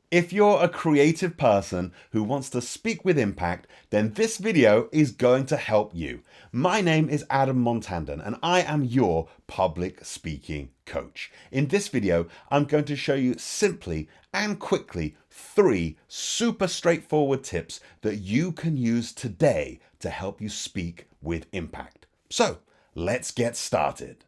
If you're a creative person who wants to speak with impact, then this video is going to help you. My name is Adam Montandan and I am your public speaking coach. In this video, I'm going to show you simply and quickly 3 super straightforward tips that you can use today to help you speak with impact. So let's get started.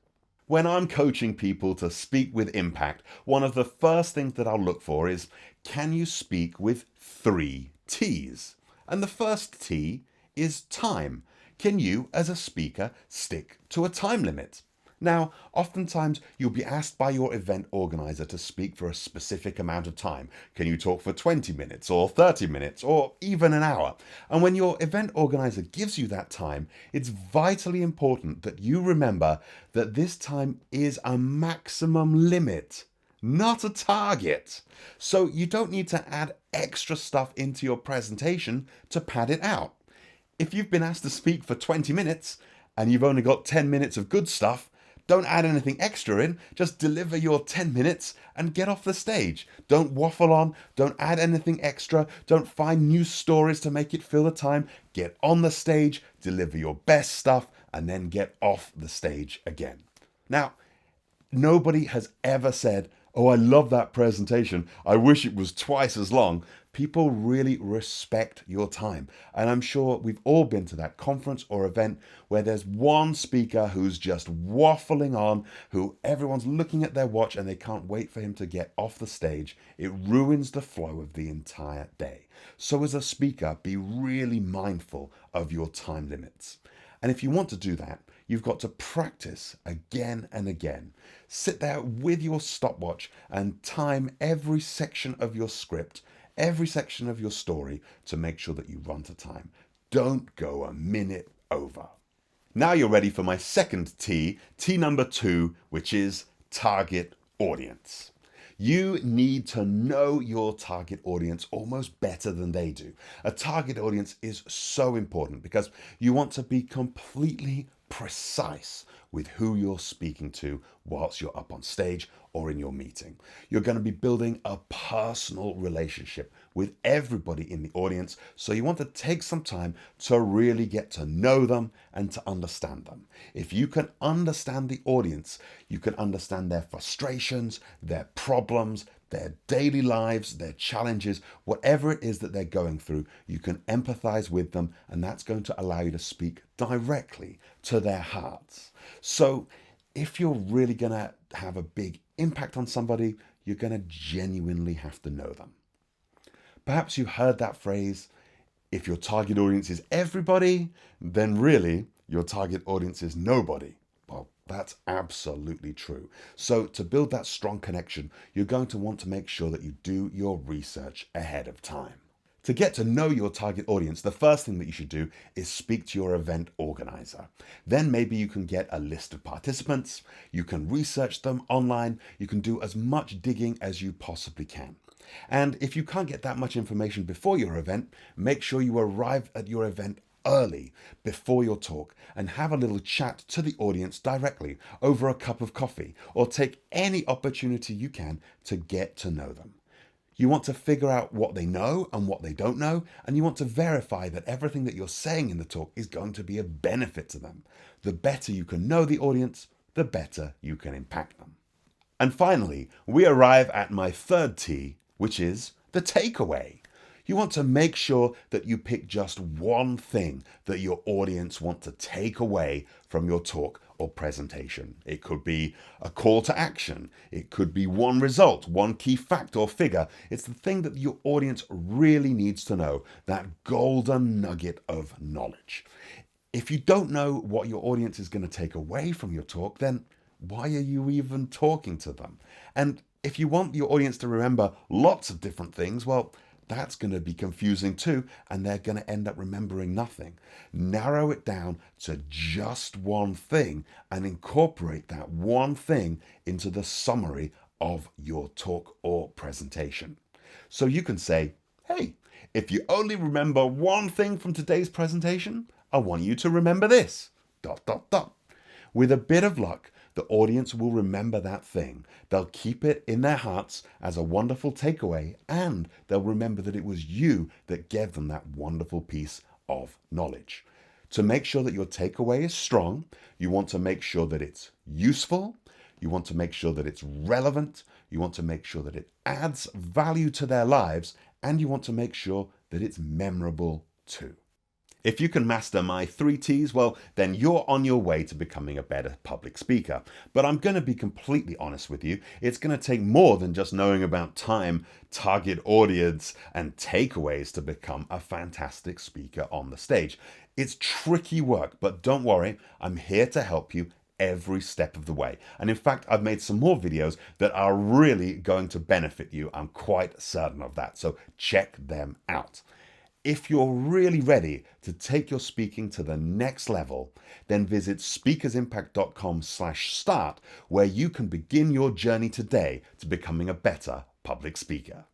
When I'm coaching people to speak with impact, one of the first things that I'll look for is, can you speak with 3 T's? And the first T is time. Can you, as a speaker, stick to a time limit? Now, oftentimes you'll be asked by your event organizer to speak for a specific amount of time. Can you talk for 20 minutes or 30 minutes or even an hour? And when your event organizer gives you that time, it's vitally important that you remember that this time is a maximum limit, not a target. So you don't need to add extra stuff into your presentation to pad it out. If you've been asked to speak for 20 minutes and you've only got 10 minutes of good stuff, don't add anything extra in, just deliver your 10 minutes and get off the stage. Don't waffle on, don't add anything extra, don't find new stories to make it fill the time. Get on the stage, deliver your best stuff, and then get off the stage again. Now, nobody has ever said, "Oh, I love that presentation. I wish it was twice as long." People really respect your time. And I'm sure we've all been to that conference or event where there's one speaker who's just waffling on, who everyone's looking at their watch and they can't wait for him to get off the stage. It ruins the flow of the entire day. So as a speaker, be really mindful of your time limits. And if you want to do that, you've got to practice again and again. Sit there with your stopwatch and time every section of your script, every section of your story to make sure that you run to time. Don't go a minute over. Now you're ready for my second T, T number 2, which is target audience. You need to know your target audience almost better than they do. A target audience is so important because you want to be completely precise with who you're speaking to whilst you're up on stage or in your meeting. You're going to be building a personal relationship with everybody in the audience, so you want to take some time to really get to know them and to understand them. If you can understand the audience, you can understand their frustrations, their problems, their daily lives, their challenges, whatever it is that they're going through, you can empathize with them, and that's going to allow you to speak directly to their hearts. So if you're really going to have a big impact on somebody, you're going to genuinely have to know them. Perhaps you've heard that phrase, if your target audience is everybody, then really your target audience is nobody. Well, that's absolutely true. So to build that strong connection, you're going to want to make sure that you do your research ahead of time. To get to know your target audience, the first thing that you should do is speak to your event organizer. Then maybe you can get a list of participants, you can research them online, you can do as much digging as you possibly can. And if you can't get that much information before your event, make sure you arrive at your event early before your talk and have a little chat to the audience directly over a cup of coffee, or take any opportunity you can to get to know them. You want to figure out what they know and what they don't know, and you want to verify that everything that you're saying in the talk is going to be a benefit to them. The better you can know the audience, the better you can impact them. And finally, we arrive at my third T, which is the takeaway. You want to make sure that you pick just one thing that your audience want to take away from your talk or presentation. It could be a call to action. It could be one result, one key fact or figure. It's the thing that your audience really needs to know, that golden nugget of knowledge. If you don't know what your audience is going to take away from your talk, then why are you even talking to them? And if you want your audience to remember lots of different things, well, that's going to be confusing too, and they're going to end up remembering nothing. Narrow it down to just one thing and incorporate that one thing into the summary of your talk or presentation. So you can say, hey, if you only remember one thing from today's presentation, I want you to remember this, ... With a bit of luck, the audience will remember that thing. They'll keep it in their hearts as a wonderful takeaway, and they'll remember that it was you that gave them that wonderful piece of knowledge. To make sure that your takeaway is strong, you want to make sure that it's useful, you want to make sure that it's relevant, you want to make sure that it adds value to their lives, and you want to make sure that it's memorable too. If you can master my 3 T's, well, then you're on your way to becoming a better public speaker. But I'm going to be completely honest with you. It's going to take more than just knowing about time, target audience, and takeaways to become a fantastic speaker on the stage. It's tricky work, but don't worry, I'm here to help you every step of the way. And in fact, I've made some more videos that are really going to benefit you. I'm quite certain of that. So check them out. If you're really ready to take your speaking to the next level, then visit speakersimpact.com/start, where you can begin your journey today to becoming a better public speaker.